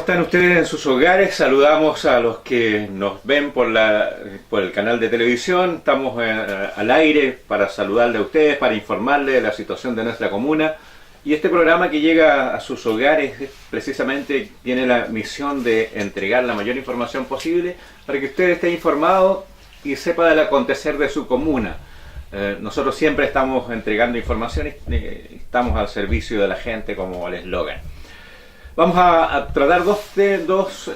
están ustedes en sus hogares? Saludamos a los que nos ven por el canal de televisión. Estamos al aire para saludarle a ustedes, para informarle de la situación de nuestra comuna. Y este programa que llega a sus hogares precisamente tiene la misión de entregar la mayor información posible para que usted esté informado y sepa del acontecer de su comuna. Nosotros siempre estamos entregando información y estamos al servicio de la gente, como el eslogan. Vamos a tratar dos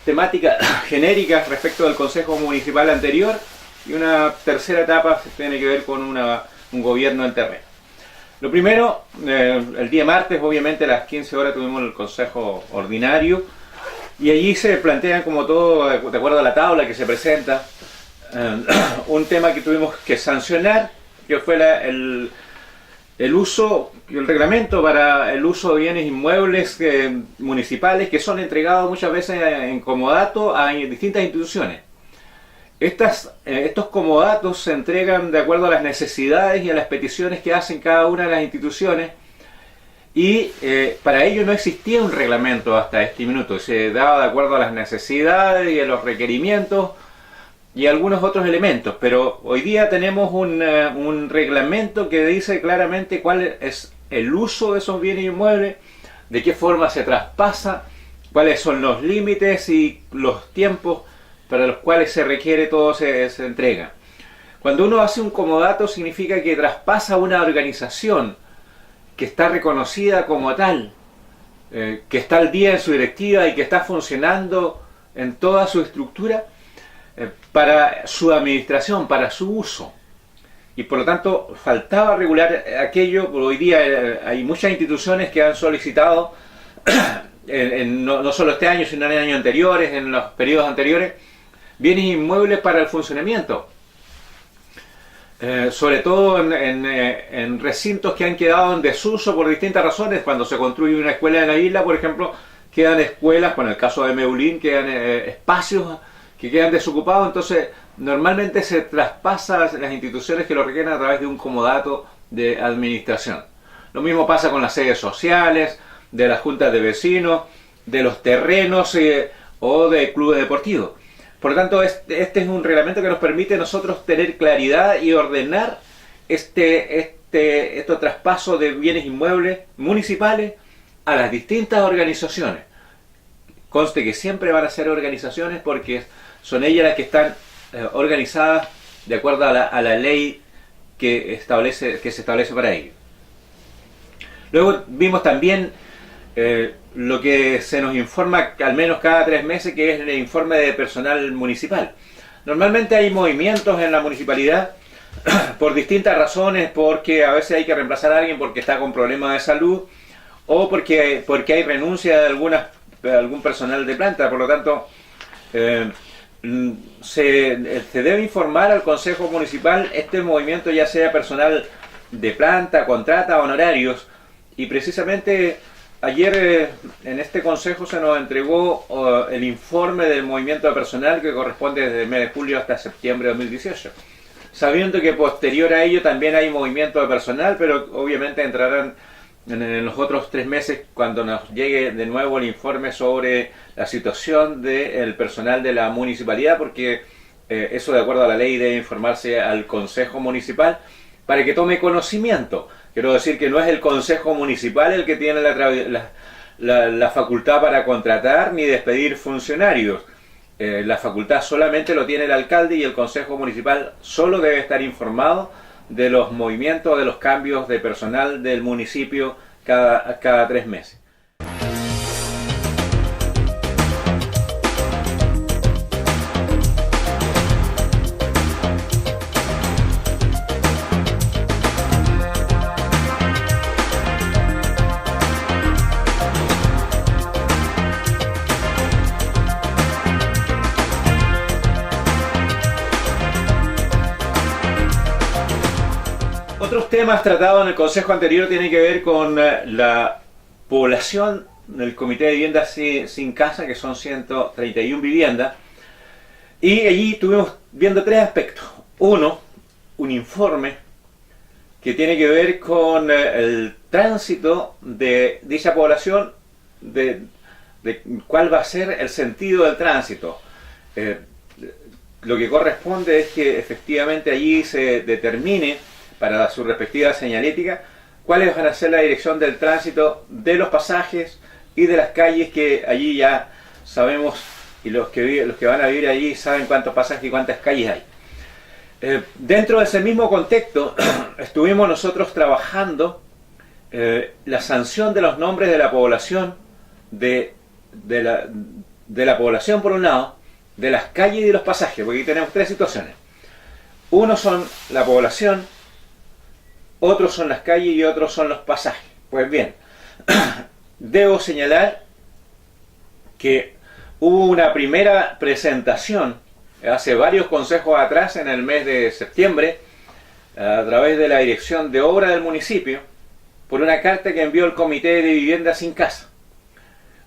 temáticas genéricas respecto del Consejo Municipal anterior y una tercera etapa que tiene que ver con un gobierno en terreno. Lo primero, el día martes, obviamente a las 15 horas tuvimos el Consejo Ordinario y allí se plantean, como todo, de acuerdo a la tabla que se presenta, un tema que tuvimos que sancionar, que fue el reglamento para el uso de bienes inmuebles municipales que son entregados muchas veces en comodato a distintas instituciones. Estos comodatos se entregan de acuerdo a las necesidades y a las peticiones que hacen cada una de las instituciones y para ello no existía un reglamento hasta este minuto, se daba de acuerdo a las necesidades y a los requerimientos y algunos otros elementos, pero hoy día tenemos un reglamento que dice claramente cuál es el uso de esos bienes inmuebles, de qué forma se traspasa, cuáles son los límites y los tiempos para los cuales se requiere todo se entrega. Cuando uno hace un comodato significa que traspasa una organización que está reconocida como tal, que está al día en su directiva y que está funcionando en toda su estructura, para su administración, para su uso. Y por lo tanto faltaba regular aquello. Hoy día hay muchas instituciones que han solicitado, no solo este año, sino en años anteriores, en los periodos anteriores, bienes inmuebles para el funcionamiento. Sobre todo en recintos que han quedado en desuso por distintas razones. Cuando se construye una escuela en la isla, por ejemplo, quedan escuelas, con el caso de Meulín, quedan espacios que quedan desocupados, entonces normalmente se traspasa a las instituciones que lo requieren a través de un comodato de administración. Lo mismo pasa con las sedes sociales, de las juntas de vecinos, de los terrenos o de clubes deportivos. Por lo tanto, este es un reglamento que nos permite a nosotros tener claridad y ordenar estos traspasos de bienes inmuebles municipales a las distintas organizaciones. Conste que siempre van a ser organizaciones porque son ellas las que están organizadas de acuerdo a la ley que se establece para ello. Luego vimos también lo que se nos informa al menos cada 3 meses, que es el informe de personal municipal. Normalmente hay movimientos en la municipalidad por distintas razones, porque a veces hay que reemplazar a alguien porque está con problemas de salud o porque hay renuncia de algún personal de planta. Por lo tanto, se debe informar al Consejo Municipal este movimiento, ya sea personal de planta, contrata, honorarios. Y precisamente ayer en este Consejo se nos entregó el informe del movimiento de personal que corresponde desde el mes de julio hasta septiembre de 2018. Sabiendo que posterior a ello también hay movimiento de personal, pero obviamente entrarán en los otros 3 meses cuando nos llegue de nuevo el informe sobre la situación del personal de la municipalidad, porque eso, de acuerdo a la ley, debe informarse al Consejo Municipal para que tome conocimiento. Quiero decir que no es el Consejo Municipal el que tiene la facultad para contratar ni despedir funcionarios. La facultad solamente lo tiene el alcalde, y el Consejo Municipal solo debe estar informado de los movimientos, de los cambios de personal del municipio cada 3 meses. Otros temas tratados en el consejo anterior tienen que ver con la población del Comité de Viviendas sin casa, que son 131 viviendas, y allí estuvimos viendo 3 aspectos. Uno, un informe que tiene que ver con el tránsito de dicha población de cuál va a ser el sentido del tránsito. Lo que corresponde es que efectivamente allí se determine, para su respectiva señalética, cuáles van a ser la dirección del tránsito de los pasajes y de las calles, que allí ya sabemos, y los que van a vivir allí saben cuántos pasajes y cuántas calles hay. Dentro de ese mismo contexto estuvimos nosotros trabajando la sanción de los nombres de la población, de la población por un lado, de las calles y de los pasajes, porque aquí tenemos tres situaciones. Uno son la población, otros son las calles y otros son los pasajes. Pues bien, debo señalar que hubo una primera presentación hace varios consejos atrás, en el mes de septiembre, a través de la Dirección de Obra del municipio, por una carta que envió el Comité de Vivienda Sin Casa.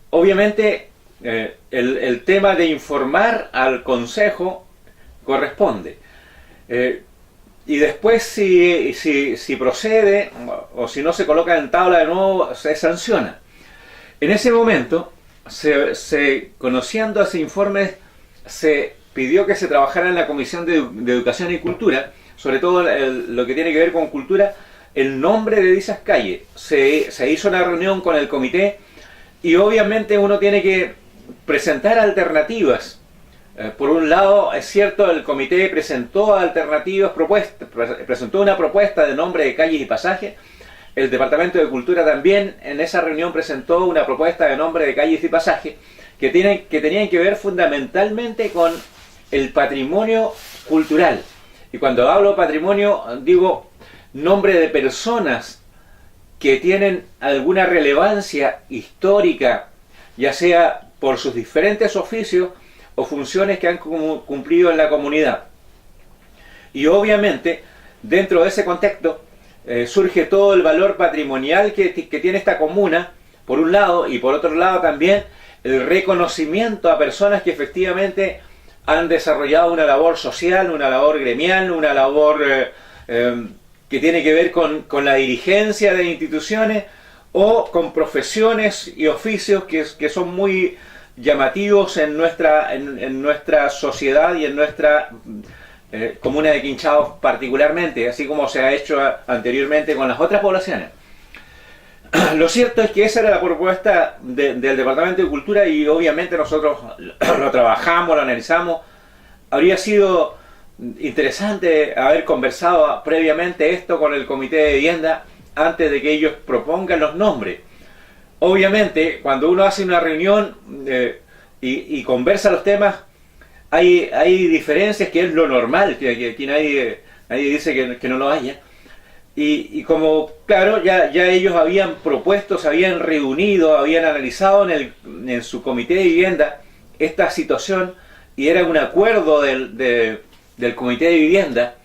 Obviamente, el tema de informar al consejo corresponde. Y después, si procede o si no se coloca en tabla de nuevo, se sanciona. En ese momento, conociendo ese informe, se pidió que se trabajara en la Comisión de Educación y Cultura, sobre todo lo que tiene que ver con cultura, el nombre de esas calles. Se hizo una reunión con el comité y obviamente uno tiene que presentar alternativas. Por un lado, es cierto, el comité presentó alternativas, presentó una propuesta de nombre de calles y pasajes. El Departamento de Cultura también en esa reunión presentó una propuesta de nombre de calles y pasajes que tenían que ver fundamentalmente con el patrimonio cultural. Y cuando hablo patrimonio, digo nombre de personas que tienen alguna relevancia histórica, ya sea por sus diferentes oficios o funciones que han cumplido en la comunidad. Y obviamente, dentro de ese contexto, surge todo el valor patrimonial que tiene esta comuna, por un lado, y por otro lado también el reconocimiento a personas que efectivamente han desarrollado una labor social, una labor gremial, una labor que tiene que ver con la dirigencia de instituciones o con profesiones y oficios que son muy llamativos en nuestra sociedad y en nuestra comuna de Quinchao particularmente, así como se ha hecho anteriormente con las otras poblaciones. Lo cierto es que esa era la propuesta del Departamento de Cultura y obviamente nosotros lo trabajamos, lo analizamos. Habría sido interesante haber conversado previamente esto con el Comité de Vivienda antes de que ellos propongan los nombres. Obviamente, cuando uno hace una reunión y conversa los temas, hay diferencias, que es lo normal, que aquí nadie dice que no lo haya. Y como, claro, ya ellos habían propuesto, se habían reunido, habían analizado en su comité de vivienda esta situación, y era un acuerdo del comité de vivienda.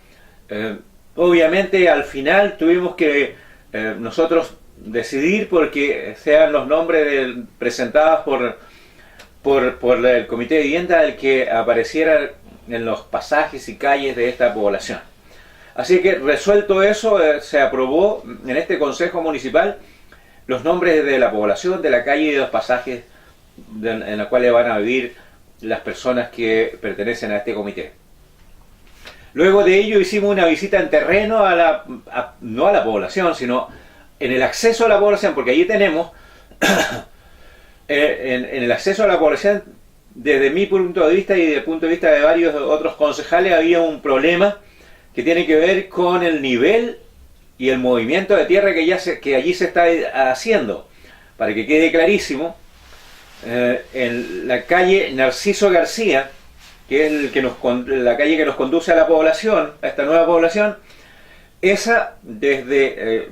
Obviamente al final tuvimos que nosotros decidir porque sean los nombres presentados por el comité de vivienda el que apareciera en los pasajes y calles de esta población. Así que, resuelto eso, se aprobó en este Consejo Municipal los nombres de la población, de la calle y de los pasajes en los cuales van a vivir las personas que pertenecen a este comité. Luego de ello hicimos una visita en terreno no a la población, sino en el acceso a la población, porque allí tenemos, en el acceso a la población, desde mi punto de vista y desde el punto de vista de varios otros concejales, había un problema que tiene que ver con el nivel y el movimiento de tierra que allí se está haciendo. Para que quede clarísimo, en la calle Narciso García, que es la calle que nos conduce a la población, a esta nueva población, esa desde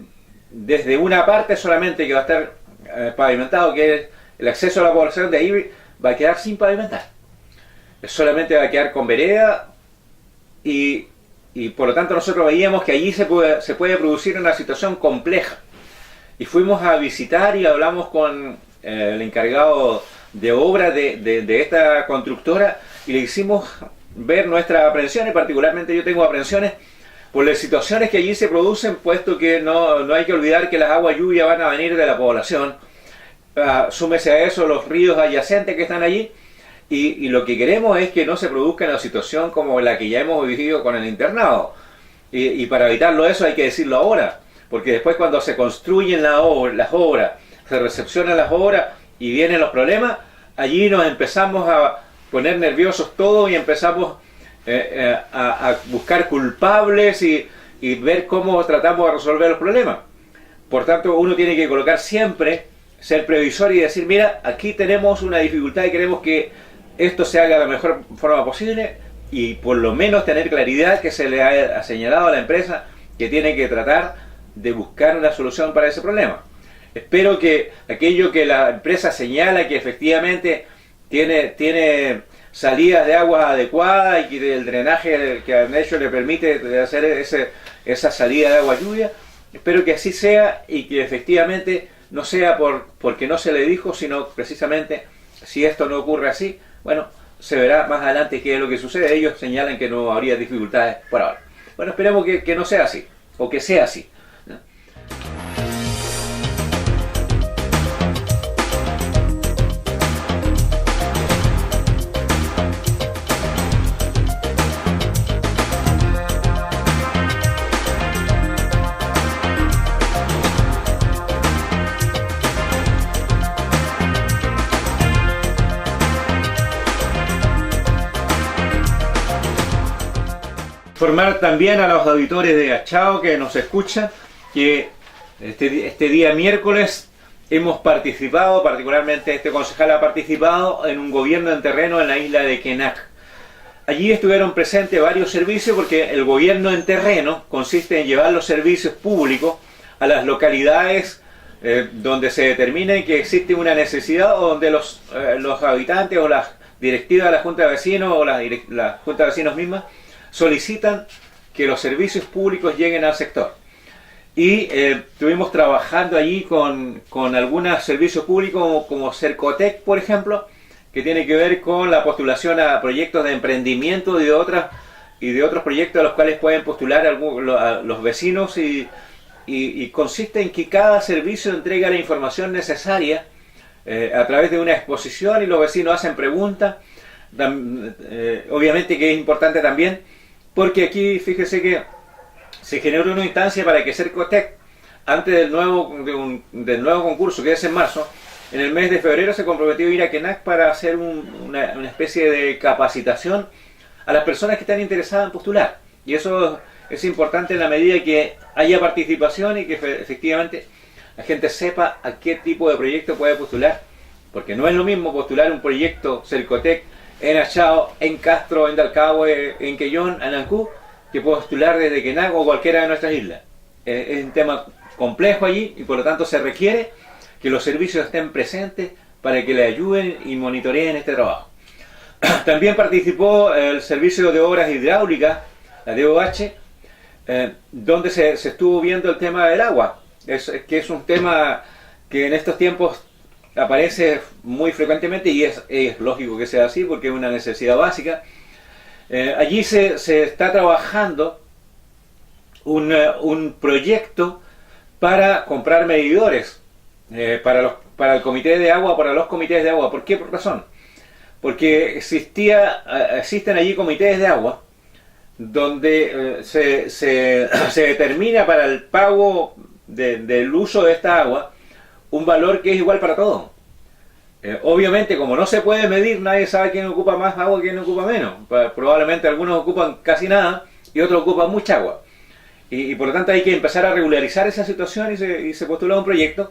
una parte solamente que va a estar pavimentado, que es el acceso a la población, de ahí va a quedar sin pavimentar. Solamente va a quedar con vereda y por lo tanto nosotros veíamos que allí se puede producir una situación compleja. Y fuimos a visitar y hablamos con el encargado de obra de esta constructora y le hicimos ver nuestras aprensiones. Particularmente yo tengo aprensiones por las situaciones que allí se producen, puesto que no hay que olvidar que las aguas lluvias van a venir de la población súmese a eso los ríos adyacentes que están allí, y lo que queremos es que no se produzca una situación como la que ya hemos vivido con el internado. Y para evitarlo eso hay que decirlo ahora, porque después cuando se construyen las obras, se recepcionan las obras y vienen los problemas, allí nos empezamos a poner nerviosos todos y empezamos a buscar culpables y ver cómo tratamos de resolver los problemas. Por tanto, uno tiene que colocar siempre, ser previsor y decir, mira, aquí tenemos una dificultad y queremos que esto se haga de la mejor forma posible, y por lo menos tener claridad que se le ha señalado a la empresa que tiene que tratar de buscar una solución para ese problema. Espero que aquello que la empresa señala que efectivamente tiene salidas de agua adecuadas y que el drenaje que han hecho le permite hacer esa salida de agua lluvia, espero que así sea y que efectivamente no sea porque no se le dijo, sino precisamente si esto no ocurre así, bueno, se verá más adelante qué es lo que sucede. Ellos señalan que no habría dificultades por ahora. Bueno, esperemos que no sea así, o que sea así, ¿no? Informar también a los auditores de Achao que nos escuchan que este día miércoles hemos participado, particularmente este concejal ha participado en un gobierno en terreno en la isla de Quenac. Allí estuvieron presentes varios servicios, porque el gobierno en terreno consiste en llevar los servicios públicos a las localidades donde se determine que existe una necesidad, o donde los habitantes o las directivas de la Junta de Vecinos o la Junta de Vecinos mismas solicitan que los servicios públicos lleguen al sector. Y estuvimos trabajando allí con algunos servicios públicos como Cercotec, por ejemplo, que tiene que ver con la postulación a proyectos de emprendimiento y de otros proyectos a los cuales pueden postular los vecinos, y consiste en que cada servicio entrega la información necesaria a través de una exposición, y los vecinos hacen preguntas. Obviamente que es importante también, porque aquí fíjese que se generó una instancia para que Cercotec, antes del nuevo concurso, que es en marzo, en el mes de febrero se comprometió a ir a Quenac para hacer una especie de capacitación a las personas que están interesadas en postular. Y eso es importante en la medida que haya participación y que efectivamente la gente sepa a qué tipo de proyecto puede postular, porque no es lo mismo postular un proyecto Cercotec en Achao, en Castro, en Dalcahue, en Quellón, en Ancú, que postular desde Quenac o cualquiera de nuestras islas. Es un tema complejo allí, y por lo tanto se requiere que los servicios estén presentes para que le ayuden y monitoreen este trabajo. También participó el Servicio de Obras Hidráulicas, la DOH, donde se estuvo viendo el tema del agua, que es un tema que en estos tiempos aparece muy frecuentemente, y es lógico que sea así porque es una necesidad básica. Allí se está trabajando un proyecto para comprar medidores para el comité de agua, para los comités de agua. ¿Por qué razón? Porque existen allí comités de agua donde se determina para el pago del uso de esta agua un valor que es igual para todos. Obviamente, como no se puede medir, nadie sabe quién ocupa más agua y quién ocupa menos. Probablemente algunos ocupan casi nada y otros ocupan mucha agua. Y por lo tanto hay que empezar a regularizar esa situación, y se postula un proyecto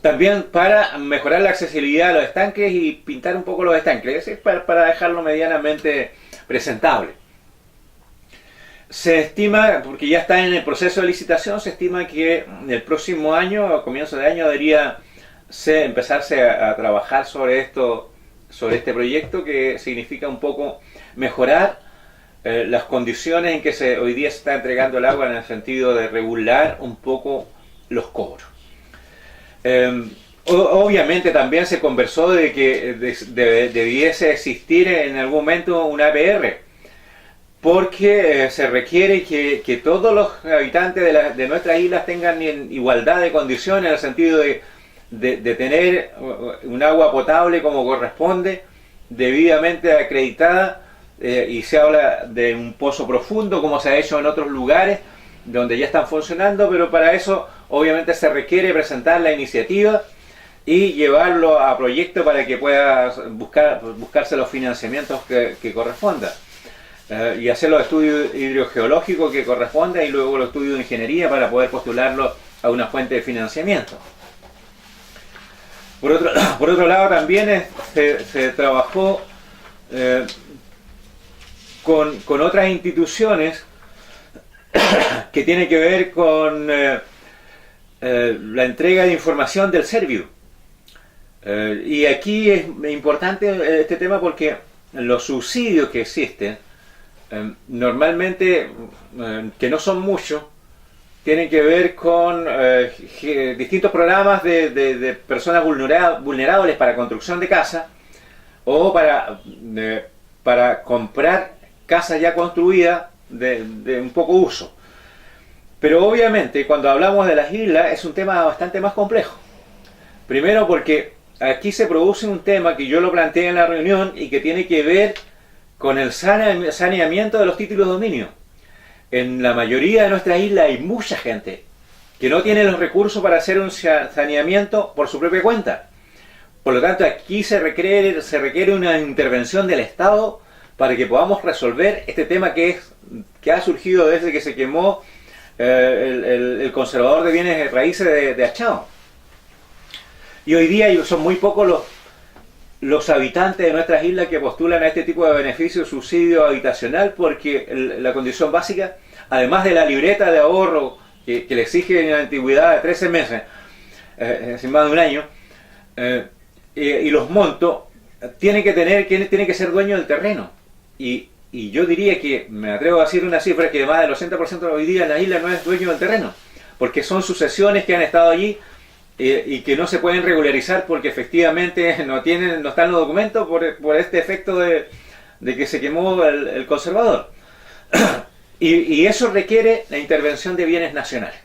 también para mejorar la accesibilidad a los estanques y pintar un poco los estanques. Es para dejarlo medianamente presentable. Se estima, porque ya está en el proceso de licitación, se estima que el próximo año, a comienzo de año, debería empezarse a trabajar sobre este proyecto, que significa un poco mejorar las condiciones en que hoy día se está entregando el agua, en el sentido de regular un poco los cobros. Obviamente también se conversó de que debiese existir en algún momento una APR, porque se requiere que todos los habitantes de nuestras islas tengan igualdad de condiciones, en el sentido de de tener un agua potable como corresponde, debidamente acreditada, y se habla de un pozo profundo como se ha hecho en otros lugares donde ya están funcionando, pero para eso obviamente se requiere presentar la iniciativa y llevarlo a proyecto para que pueda buscarse los financiamientos que correspondan, y hacer los estudios hidrogeológicos que correspondan y luego los estudios de ingeniería para poder postularlo a una fuente de financiamiento. Por otro lado también se trabajó con otras instituciones que tienen que ver con la entrega de información del Serviu. Y aquí es importante este tema porque los subsidios que existen, normalmente, que no son muchos, tienen que ver con distintos programas de personas vulnerables para construcción de casas o para comprar casas ya construidas de un poco uso. Pero obviamente cuando hablamos de las islas es un tema bastante más complejo. Primero porque aquí se produce un tema que yo lo planteé en la reunión y que tiene que ver con el saneamiento de los títulos de dominio. En la mayoría de nuestras islas hay mucha gente que no tiene los recursos para hacer un saneamiento por su propia cuenta. Por lo tanto, aquí se requiere una intervención del Estado para que podamos resolver este tema que ha surgido desde que se quemó el conservador de bienes raíces de Achao. Y hoy día son muy pocos los habitantes de nuestras islas que postulan a este tipo de beneficio, subsidio habitacional, porque la condición básica, además de la libreta de ahorro que le exige una antigüedad de 13 meses, sin más de un año, y los montos, tiene que ser dueño del terreno. Y yo diría que, me atrevo a decir una cifra, que más del 80% de hoy día en la isla no es dueño del terreno, porque son sucesiones que han estado allí y que no se pueden regularizar porque efectivamente no están los documentos por este efecto de que se quemó el conservador. Y eso requiere la intervención de bienes nacionales.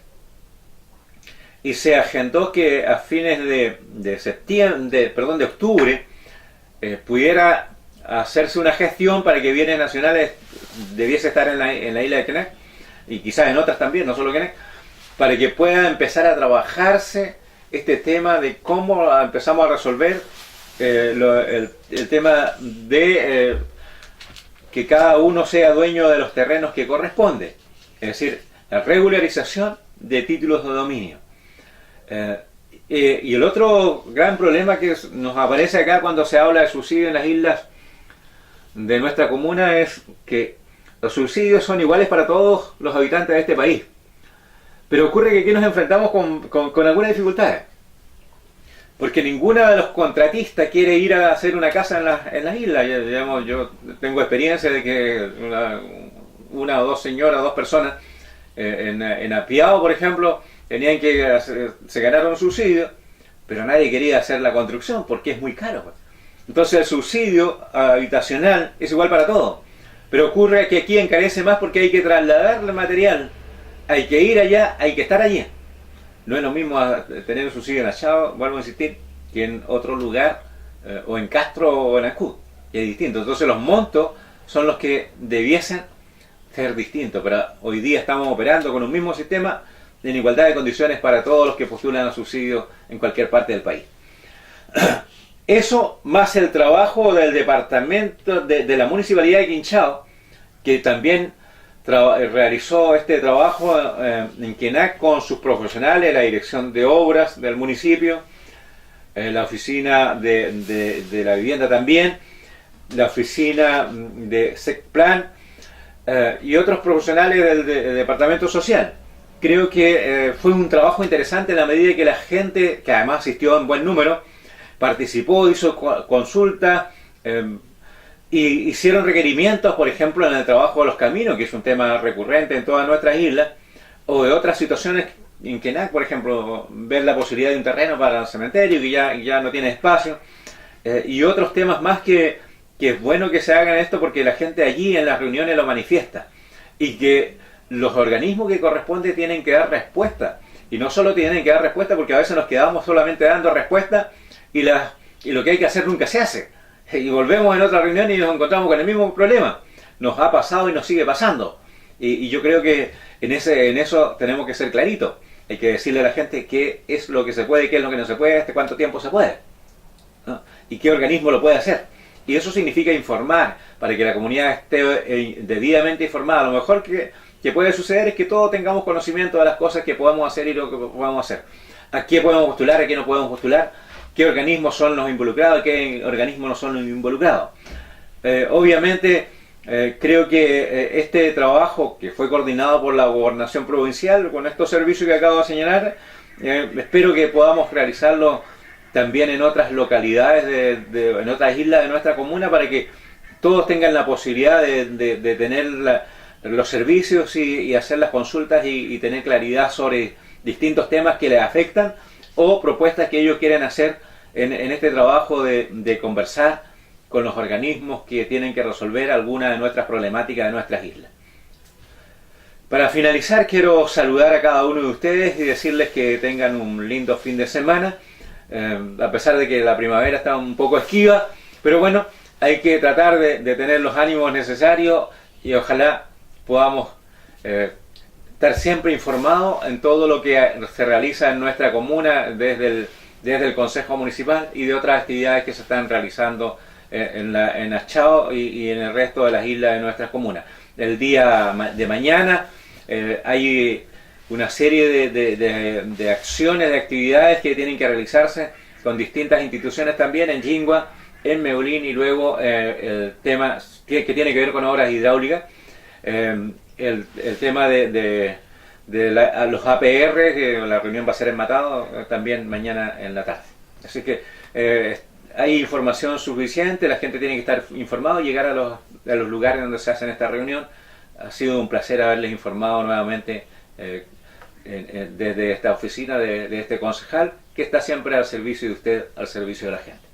Y se agendó que a fines de octubre pudiera hacerse una gestión para que bienes nacionales debiese estar en la isla de Quebec, y quizás en otras también, no solo Quebec, para que pueda empezar a trabajarse este tema de cómo empezamos a resolver el tema de que cada uno sea dueño de los terrenos que corresponde, es decir, la regularización de títulos de dominio. Y el otro gran problema que nos aparece acá cuando se habla de subsidios en las islas de nuestra comuna es que los subsidios son iguales para todos los habitantes de este país. Pero ocurre que aquí nos enfrentamos con algunas dificultades. Porque ninguno de los contratistas quiere ir a hacer una casa en las islas. Digamos, yo tengo experiencia de que una o dos señoras, dos personas, en Apiao, por ejemplo, se ganaron un subsidio, pero nadie quería hacer la construcción porque es muy caro. Entonces el subsidio habitacional es igual para todos. Pero ocurre que aquí encarece más porque hay que trasladar el material, hay que ir allá, hay que estar allí. No es lo mismo tener un subsidio en Achao, vuelvo a insistir, que en otro lugar, o en Castro o en Ancud. Es distinto. Entonces los montos son los que debiesen ser distintos. Pero hoy día estamos operando con un mismo sistema en igualdad de condiciones para todos los que postulan a subsidios en cualquier parte del país. Eso más el trabajo del departamento de la municipalidad de Quinchao, que también realizó este trabajo en Quenac con sus profesionales, la dirección de obras del municipio, la oficina de la vivienda también, la oficina de SECPLAN y otros profesionales del departamento social. Creo que fue un trabajo interesante en la medida que la gente, que además asistió en buen número, participó, hizo consultas, y hicieron requerimientos, por ejemplo, en el trabajo de los caminos, que es un tema recurrente en todas nuestras islas, o de otras situaciones en Quenac, por ejemplo, ver la posibilidad de un terreno para el cementerio que ya no tiene espacio, y otros temas más que es bueno que se hagan esto porque la gente allí en las reuniones lo manifiesta, y que los organismos que corresponden tienen que dar respuesta, Y no solo tienen que dar respuesta, porque a veces nos quedamos solamente dando respuesta y lo que hay que hacer nunca se hace. Y volvemos en otra reunión y nos encontramos con el mismo problema. Nos ha pasado y nos sigue pasando. Y yo creo que en eso tenemos que ser claritos. Hay que decirle a la gente qué es lo que se puede, qué es lo que no se puede, hasta cuánto tiempo se puede, ¿no? Y qué organismo lo puede hacer. Y eso significa informar, para que la comunidad esté debidamente informada. Lo mejor que puede suceder es que todos tengamos conocimiento de las cosas que podemos hacer y lo que podemos hacer. ¿A qué podemos postular, a qué no podemos postular? ¿Qué organismos son los involucrados, qué organismos no son los involucrados? Obviamente, creo que este trabajo que fue coordinado por la Gobernación Provincial con estos servicios que acabo de señalar, espero que podamos realizarlo también en otras localidades, en otras islas de nuestra comuna, para que todos tengan la posibilidad de tener los servicios y hacer las consultas y tener claridad sobre distintos temas que les afectan o propuestas que ellos quieren hacer en este trabajo de conversar con los organismos que tienen que resolver alguna de nuestras problemáticas de nuestras islas. Para finalizar, quiero saludar a cada uno de ustedes y decirles que tengan un lindo fin de semana, a pesar de que la primavera está un poco esquiva, pero bueno, hay que tratar de tener los ánimos necesarios y ojalá podamos estar siempre informados en todo lo que se realiza en nuestra comuna desde el Consejo Municipal y de otras actividades que se están realizando en Achao y en el resto de las islas de nuestra comuna. El día de mañana hay una serie de acciones, de actividades que tienen que realizarse con distintas instituciones también en Jingua, en Meulín, y luego el tema que tiene que ver con obras hidráulicas, el tema de los APR, que la reunión va a ser en Matado también mañana en la tarde. Así que hay información suficiente, la gente tiene que estar informada y llegar a los lugares donde se hacen esta reunión. Ha sido un placer haberles informado nuevamente desde esta oficina de este concejal que está siempre al servicio de usted, al servicio de la gente.